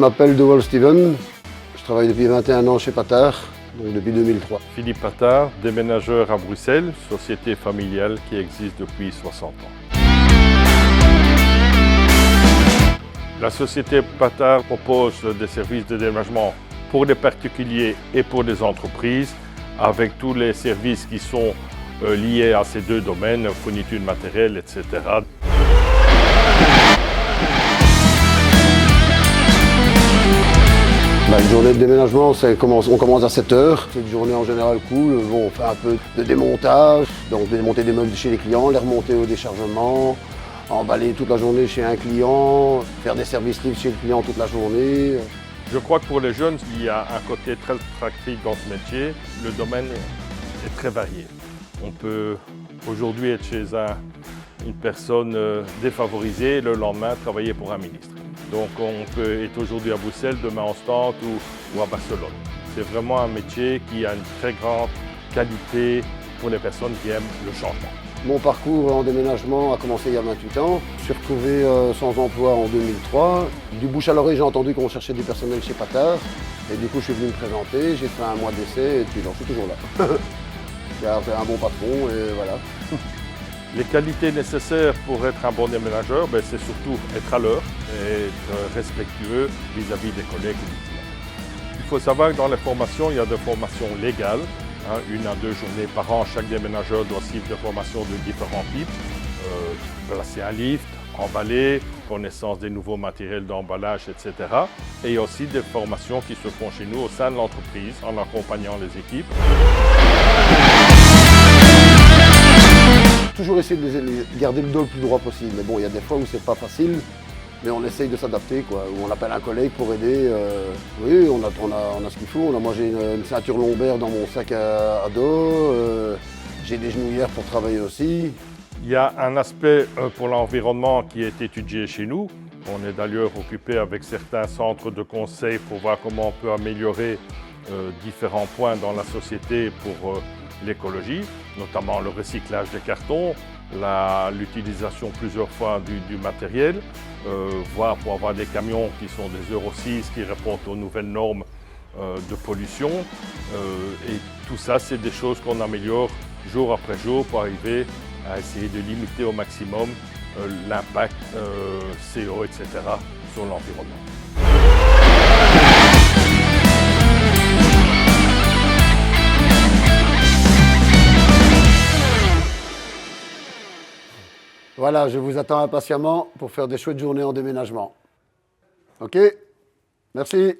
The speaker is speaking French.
m'appelle De Wol Steven, je travaille depuis 21 ans chez Patard, donc depuis 2003. Philippe Patard, déménageur à Bruxelles, société familiale qui existe depuis 60 ans. La société Patard propose des services de déménagement pour les particuliers et pour les entreprises, avec tous les services qui sont liés à ces deux domaines, fourniture de matériel, etc. Une journée de déménagement, on commence à 7 h. Cette journée en général cool. Bon, on fait un peu de démontage, donc démonter des meubles chez les clients, les remonter au déchargement, emballer toute la journée chez un client, faire des services livres chez le client toute la journée. Je crois que pour les jeunes, il y a un côté très attractif dans ce métier. Le domaine est très varié. On peut aujourd'hui être chez une personne défavorisée et le lendemain travailler pour un ministre. Donc on peut être aujourd'hui à Bruxelles, demain en Stade ou à Barcelone. C'est vraiment un métier qui a une très grande qualité pour les personnes qui aiment le changement. Mon parcours en déménagement a commencé il y a 28 ans. Je suis retrouvé sans emploi en 2003. Du bouche à l'oreille, j'ai entendu qu'on cherchait du personnel chez Patard. Et du coup, je suis venu me présenter, j'ai fait un mois d'essai et puis j'en suis toujours là. J'ai un bon patron et voilà. Les qualités nécessaires pour être un bon déménageur, c'est surtout être à l'heure et être respectueux vis-à-vis des collègues et des clients. Il faut savoir que dans les formations, il y a des formations légales, 1 à 2 journées par an. Chaque déménageur doit suivre des formations de différents types. Placer un lift, emballer, connaissance des nouveaux matériels d'emballage, etc. Et il y a aussi des formations qui se font chez nous au sein de l'entreprise en accompagnant les équipes. Toujours essayer de garder le dos le plus droit possible. Mais bon, il y a des fois où c'est pas facile, mais on essaye de s'adapter, quoi. Où on appelle un collègue pour aider. Oui, on a ce qu'il faut. Moi, j'ai une ceinture lombaire dans mon sac à dos. J'ai des genouillères pour travailler aussi. Il y a un aspect pour l'environnement qui est étudié chez nous. On est d'ailleurs occupé avec certains centres de conseil pour voir comment on peut améliorer différents points dans la société pour l'écologie, notamment le recyclage des cartons, l'utilisation plusieurs fois du matériel, voire pour avoir des camions qui sont des Euro 6 qui répondent aux nouvelles normes de pollution. Et tout ça, c'est des choses qu'on améliore jour après jour pour arriver à essayer de limiter au maximum l'impact CO, etc. sur l'environnement. Voilà, je vous attends impatiemment pour faire des chouettes journées en déménagement. Ok? Merci.